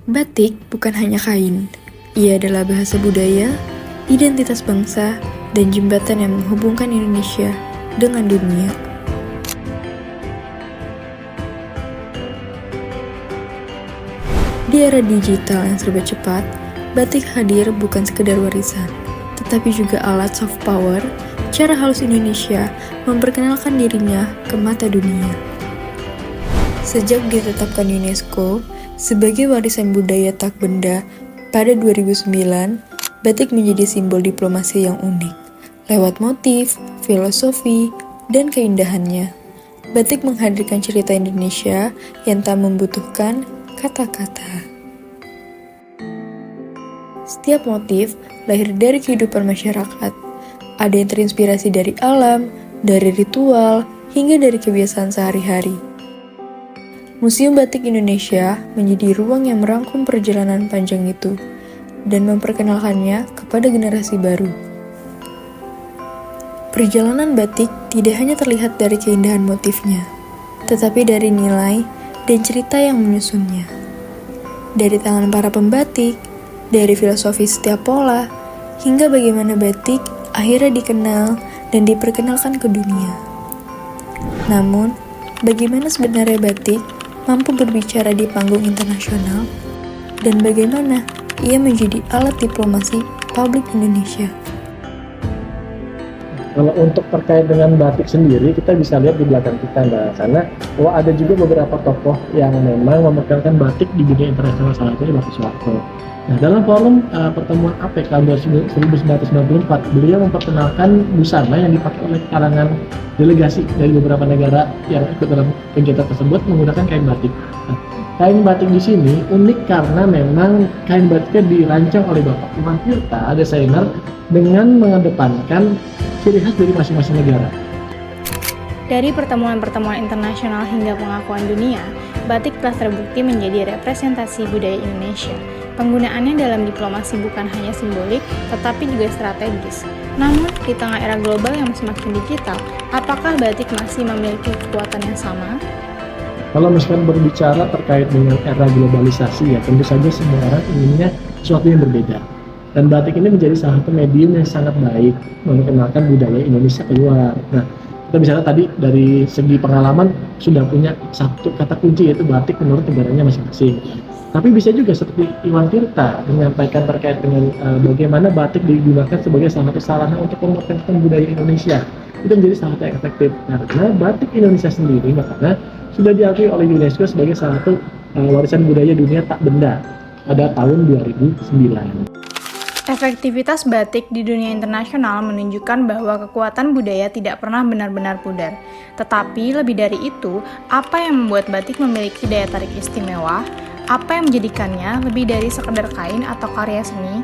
Batik bukan hanya kain, ia adalah bahasa budaya, identitas bangsa, dan jembatan yang menghubungkan Indonesia dengan dunia. Di era digital yang serba cepat, batik hadir bukan sekedar warisan, tetapi juga alat soft power, cara halus Indonesia memperkenalkan dirinya ke mata dunia. Sejak ditetapkan UNESCO sebagai warisan budaya tak benda pada 2009, batik menjadi simbol diplomasi yang unik. Lewat motif, filosofi, dan keindahannya, batik menghadirkan cerita Indonesia yang tak membutuhkan kata-kata. Setiap motif lahir dari kehidupan masyarakat. Ada yang terinspirasi dari alam, dari ritual, hingga dari kebiasaan sehari-hari. Museum Batik Indonesia menjadi ruang yang merangkum perjalanan panjang itu dan memperkenalkannya kepada generasi baru. Perjalanan batik tidak hanya terlihat dari keindahan motifnya, tetapi dari nilai dan cerita yang menyusunnya. Dari tangan para pembatik, dari filosofi setiap pola, hingga bagaimana batik akhirnya dikenal dan diperkenalkan ke dunia. Namun, bagaimana sebenarnya batik mampu berbicara di panggung internasional, dan bagaimana ia menjadi alat diplomasi publik Indonesia? Kalau untuk terkait dengan batik sendiri, kita bisa lihat di belakang kita, Mbak. Karena ada juga beberapa tokoh yang memang memperkenalkan batik di dunia internasional, salah satunya Bapak Soeharto. Nah, dalam forum pertemuan APEC tahun 1994, beliau memperkenalkan busana yang dipakai oleh kalangan delegasi dari beberapa negara yang ikut dalam kegiatan tersebut menggunakan kain batik. Nah, kain batik di sini unik karena memang kain batiknya dirancang oleh Bapak Iwan Tirta, desainer, dengan mengedepankan ciri khas dari masing-masing negara. Dari pertemuan-pertemuan internasional hingga pengakuan dunia, batik telah terbukti menjadi representasi budaya Indonesia. Penggunaannya dalam diplomasi bukan hanya simbolik, tetapi juga strategis. Namun, di tengah era global yang semakin digital, apakah batik masih memiliki kekuatan yang sama? Kalau misalkan berbicara terkait dengan era globalisasi, ya tentu saja semua orang inginnya sesuatu yang berbeda. Dan batik ini menjadi salah satu medium yang sangat baik memperkenalkan budaya Indonesia keluar. Nah, kita bicara tadi dari segi pengalaman sudah punya satu kata kunci, yaitu batik menurut negaranya masing-masing. Tapi bisa juga seperti Iwan Tirta menyampaikan terkait dengan bagaimana batik digunakan sebagai salah satu sarana untuk memperkenalkan budaya Indonesia. Itu menjadi salah satu yang efektif karena batik Indonesia sendiri makanya sudah diakui oleh UNESCO sebagai salah satu warisan budaya dunia tak benda pada tahun 2009. Efektivitas batik di dunia internasional menunjukkan bahwa kekuatan budaya tidak pernah benar-benar pudar. Tetapi lebih dari itu, apa yang membuat batik memiliki daya tarik istimewa? Apa yang menjadikannya lebih dari sekedar kain atau karya seni?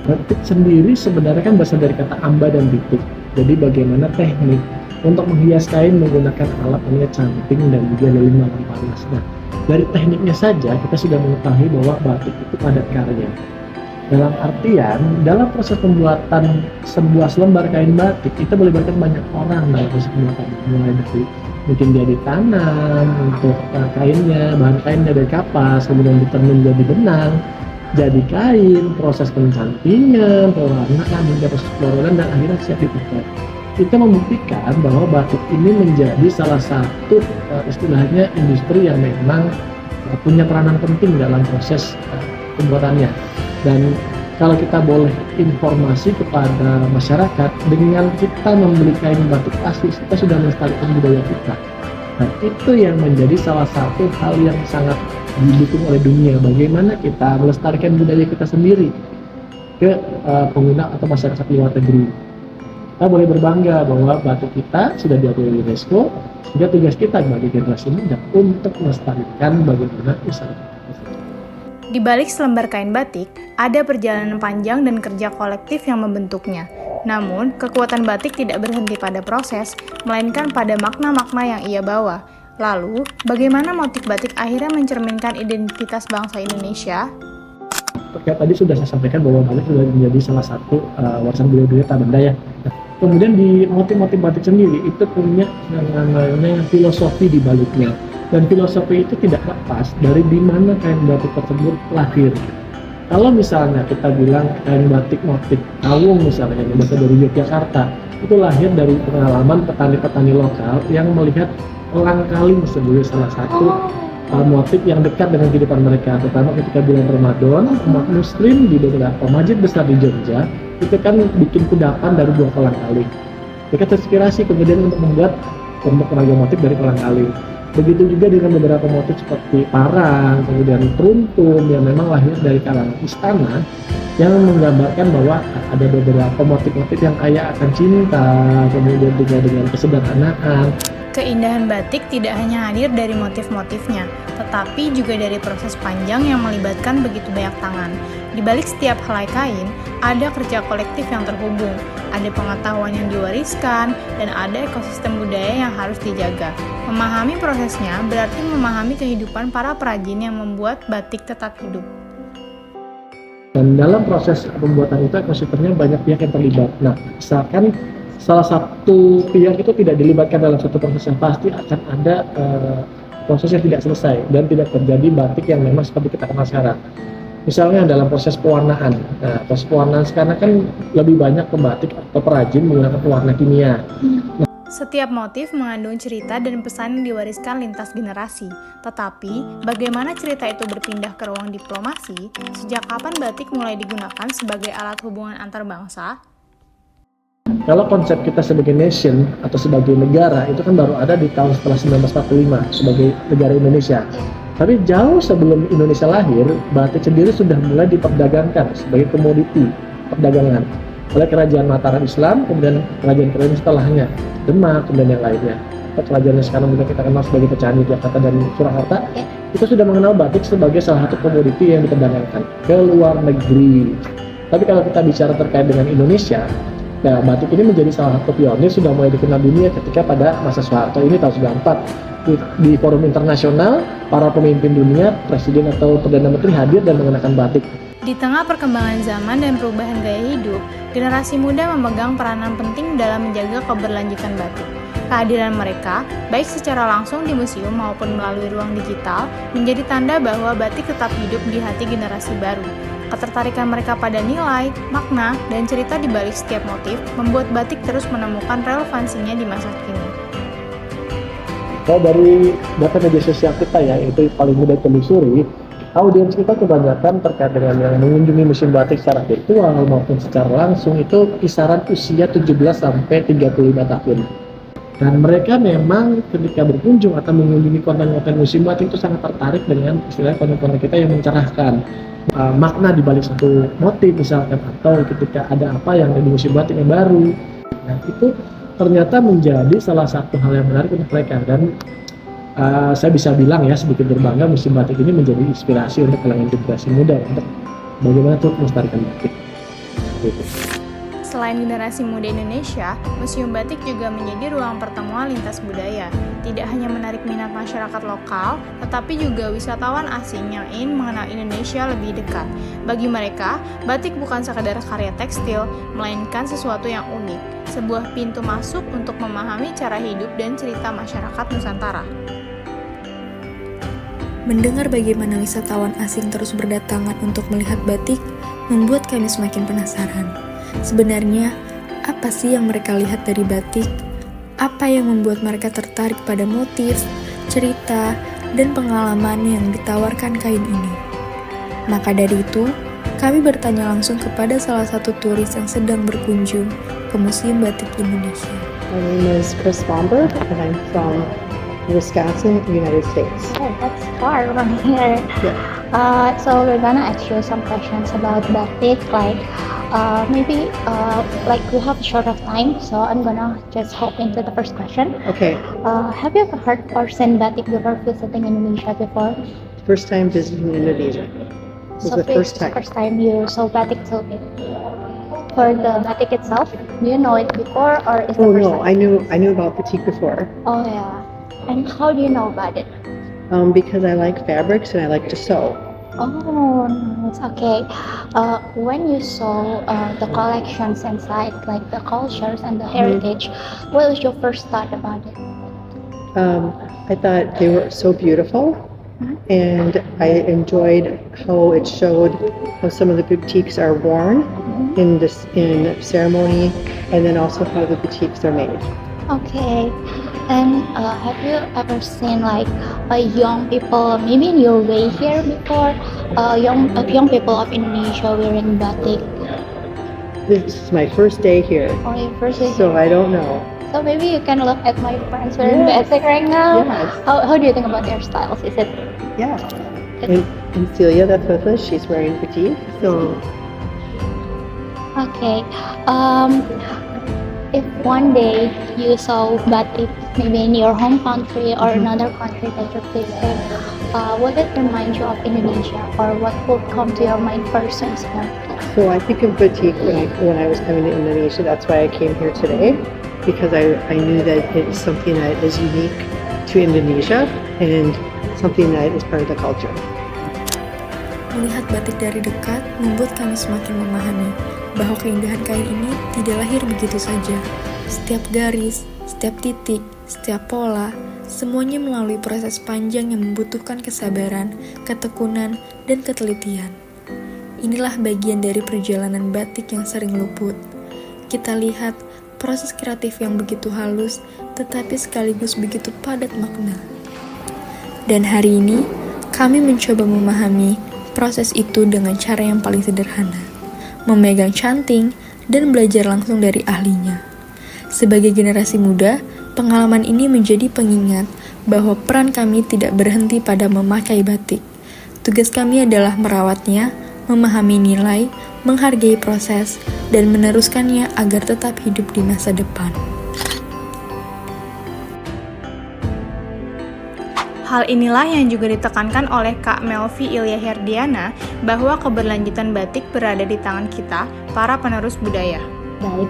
Batik sendiri sebenarnya kan berasal dari kata amba dan bitik. Jadi bagaimana teknik untuk menghias kain menggunakan alat namanya canting dan juga lilin malam panas. Nah, dari tekniknya saja kita sudah mengetahui bahwa batik itu padat karya. Dalam artian, dalam proses pembuatan sebuah selembar kain batik, itu melibatkan banyak orang dalam proses pembuatan. Mulai dari mungkin dia ditanam untuk kainnya, bahan kainnya dari kapas, kemudian ditenun jadi benang, jadi kain, proses pencantingan, pewarnaan, hingga proses pewarnaan, dan akhirnya siap dipakai. Itu membuktikan bahwa batik ini menjadi salah satu istilahnya industri yang memang punya peranan penting dalam proses pembuatannya. Dan kalau kita boleh informasi kepada masyarakat, dengan kita membeli kain batik asli, kita sudah melestarikan budaya kita. Nah, itu yang menjadi salah satu hal yang sangat didukung oleh dunia. Bagaimana kita melestarikan budaya kita sendiri ke pengguna atau masyarakat luar negeri. Kita boleh berbangga bahwa batik kita sudah diakui UNESCO, sehingga tugas kita bagi generasi muda untuk melestarikan bagaimana usaha kita. Di balik selembar kain batik, ada perjalanan panjang dan kerja kolektif yang membentuknya. Namun, kekuatan batik tidak berhenti pada proses, melainkan pada makna-makna yang ia bawa. Lalu, bagaimana motif batik akhirnya mencerminkan identitas bangsa Indonesia? Terkait tadi sudah saya sampaikan bahwa batik sudah menjadi salah satu warisan budaya dunia tak benda ya. Nah, kemudian di motif-motif batik sendiri itu punya namanya filosofi di baliknya. Dan filosofi itu tidak lepas dari di mana kain batik tersebut lahir. Kalau misalnya kita bilang kain batik motif Kawung misalnya yang berasal dari Yogyakarta, itu lahir dari pengalaman petani-petani lokal yang melihat elang kaling sebagai salah satu motif yang dekat dengan kehidupan mereka, terutama ketika bulan Ramadan, umat Muslim di beberapa masjid besar di Jogja itu kan bikin kudapan dari buah elang kaling. Mereka terinspirasi kemudian untuk membuat beragam motif dari elang kaling. Begitu juga dengan beberapa motif seperti parang, kemudian peruntum yang memang lahir dari kalangan istana yang menggambarkan bahwa ada beberapa motif-motif yang kaya akan cinta, kemudian juga dengan kesederhanaan. Keindahan batik tidak hanya hadir dari motif-motifnya, tetapi juga dari proses panjang yang melibatkan begitu banyak tangan. Di balik setiap helai kain, ada kerja kolektif yang terhubung, ada pengetahuan yang diwariskan, dan ada ekosistem budaya yang harus dijaga. Memahami prosesnya berarti memahami kehidupan para perajin yang membuat batik tetap hidup. Dan dalam proses pembuatan itu ekosistemnya banyak pihak yang terlibat. Nah, misalkan salah satu pihak itu tidak dilibatkan dalam satu proses yang pasti akan ada proses yang tidak selesai dan tidak terjadi batik yang memang seperti kita kenal sekarang. Misalnya dalam proses pewarnaan. Nah, proses pewarnaan sekarang kan lebih banyak pembatik atau perajin menggunakan pewarna kimia. Setiap motif mengandung cerita dan pesan yang diwariskan lintas generasi. Tetapi, bagaimana cerita itu berpindah ke ruang diplomasi? Sejak kapan batik mulai digunakan sebagai alat hubungan antar bangsa? Kalau konsep kita sebagai nation atau sebagai negara itu kan baru ada di tahun setelah 1945 sebagai negara Indonesia. Tapi jauh sebelum Indonesia lahir, batik sendiri sudah mulai diperdagangkan sebagai komoditi perdagangan oleh kerajaan Mataram Islam, kemudian kerajaan-kerajaan setelahnya, Demak, kemudian yang lainnya. Kerajaan yang sekarang juga kita kenal sebagai pecahan Yogyakarta dan Surakarta, itu sudah mengenal batik sebagai salah satu komoditi yang diperdagangkan ke luar negeri. Tapi kalau kita bicara terkait dengan Indonesia, nah, batik ini menjadi salah satu pionir sudah mulai dikenal dunia ketika pada masa Soeharto ini tahun 94 di forum internasional, para pemimpin dunia, presiden atau perdana menteri hadir dan mengenakan batik. Di tengah perkembangan zaman dan perubahan gaya hidup, generasi muda memegang peranan penting dalam menjaga keberlanjutan batik. Kehadiran mereka, baik secara langsung di museum maupun melalui ruang digital, menjadi tanda bahwa batik tetap hidup di hati generasi baru. Ketertarikan mereka pada nilai, makna, dan cerita di balik setiap motif membuat batik terus menemukan relevansinya di masa kini. Kalau dari data media sosial kita ya, itu paling mudah telusuri, audiens kita kebanyakan terkait dengan yang mengunjungi museum batik secara virtual maupun secara langsung itu kisaran usia 17 sampai 35 tahun. Dan mereka memang ketika berkunjung atau mengunjungi konten-konten museum batik itu sangat tertarik dengan istilah konten-konten kita yang mencerahkan makna di balik satu motif misalkan, atau ketika ada apa yang di museum batik yang baru. Nah, itu ternyata menjadi salah satu hal yang menarik untuk mereka, dan saya bisa bilang ya sedikit berbangga museum batik ini menjadi inspirasi untuk kalangan generasi muda untuk bagaimana terus melestarikan batik. Gitu. Selain generasi muda Indonesia, Museum Batik juga menjadi ruang pertemuan lintas budaya. Tidak hanya menarik minat masyarakat lokal, tetapi juga wisatawan asing yang ingin mengenal Indonesia lebih dekat. Bagi mereka, batik bukan sekadar karya tekstil, melainkan sesuatu yang unik, sebuah pintu masuk untuk memahami cara hidup dan cerita masyarakat Nusantara. Mendengar bagaimana wisatawan asing terus berdatangan untuk melihat batik, membuat kami semakin penasaran. Sebenarnya, apa sih yang mereka lihat dari batik? Apa yang membuat mereka tertarik pada motif, cerita, dan pengalaman yang ditawarkan kain ini? Maka dari itu, kami bertanya langsung kepada salah satu turis yang sedang berkunjung ke Museum Batik Indonesia. My name is Chris Bomberg, and I'm from Wisconsin, United States. Oh, that's far from here. Yeah. So we're gonna ask you some questions about batik, like maybe like we have a short of time, so I'm gonna just hop into the first question. Okay. Have you ever heard or seen batik before visiting Indonesia before? First time visiting Indonesia. This is the first time. First time you saw batik, so for the batik itself, do you know it before or is the Oh first no, time? I knew about batik before. Oh yeah. And how do you know about it? Because I like fabrics and I like to sew. Oh, nice. Okay. When you saw the collections inside, like the cultures and the heritage, what was your first thought about it? I thought they were so beautiful, and I enjoyed how it showed how some of the batiks are worn in ceremony, and then also how the batiks are made. Okay. And have you ever seen like young people, maybe in your way here before, young people of Indonesia wearing batik? This is my first day here, Or your first day so here? I don't know. So maybe you can look at my friends wearing batik right now. Yes. How do you think about their styles? Is it Yeah. And Celia, that's with us. She's wearing batik. So okay? If one day you saw batik maybe in your home country or another country that you're visiting, would it remind you of Indonesia, or what would come to your mind first and second? So I think of batik when I was coming to Indonesia. That's why I came here today, because I knew that it's something that is unique to Indonesia and something that is part of the culture. Melihat batik dari dekat membuat kami semakin memahami bahwa keindahan kain ini tidak lahir begitu saja. Setiap garis, setiap titik, setiap pola, semuanya melalui proses panjang yang membutuhkan kesabaran, ketekunan, dan ketelitian. Inilah bagian dari perjalanan batik yang sering luput. Kita lihat proses kreatif yang begitu halus, tetapi sekaligus begitu padat makna. Dan hari ini, kami mencoba memahami proses itu dengan cara yang paling sederhana, memegang canting dan belajar langsung dari ahlinya. Sebagai generasi muda, pengalaman ini menjadi pengingat bahwa peran kami tidak berhenti pada memakai batik. Tugas kami adalah merawatnya, memahami nilai, menghargai proses, dan meneruskannya agar tetap hidup di masa depan. Hal inilah yang juga ditekankan oleh Kak Melvi Ilya Herdiana, bahwa keberlanjutan batik berada di tangan kita, para penerus budaya. Baik,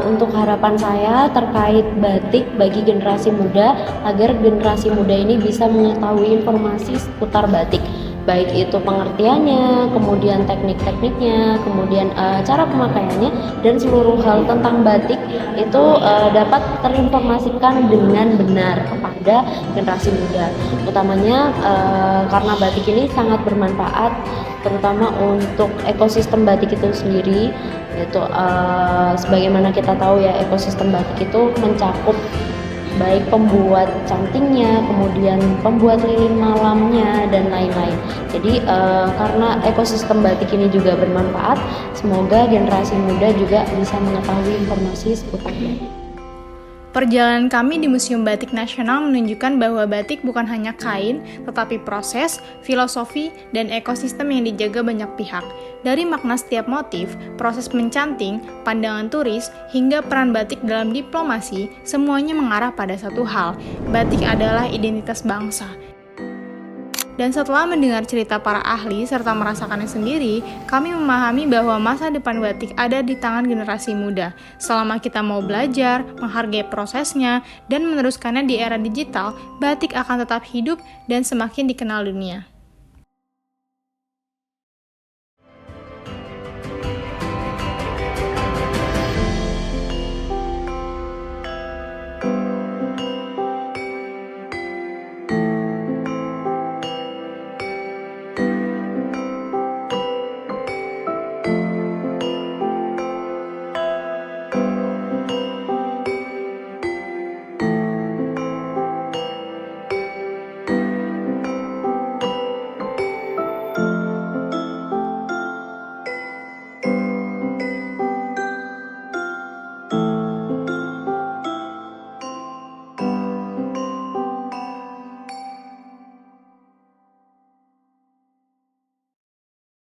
untuk harapan saya terkait batik bagi generasi muda, agar generasi muda ini bisa mengetahui informasi seputar batik, baik itu pengertiannya, kemudian teknik-tekniknya, kemudian cara pemakaiannya, dan seluruh hal tentang batik itu dapat terinformasikan dengan benar kepada generasi muda. Utamanya karena batik ini sangat bermanfaat, terutama untuk ekosistem batik itu sendiri. Yaitu sebagaimana kita tahu ya, ekosistem batik itu mencakup baik pembuat cantingnya, kemudian pembuat lilin malamnya, dan lain-lain. Jadi karena ekosistem batik ini juga bermanfaat, semoga generasi muda juga bisa mengetahui informasi seputar batik. Perjalanan kami di Museum Batik Nasional menunjukkan bahwa batik bukan hanya kain, tetapi proses, filosofi, dan ekosistem yang dijaga banyak pihak. Dari makna setiap motif, proses mencanting, pandangan turis, hingga peran batik dalam diplomasi, semuanya mengarah pada satu hal: batik adalah identitas bangsa. Dan setelah mendengar cerita para ahli serta merasakannya sendiri, kami memahami bahwa masa depan batik ada di tangan generasi muda. Selama kita mau belajar, menghargai prosesnya, dan meneruskannya di era digital, batik akan tetap hidup dan semakin dikenal dunia.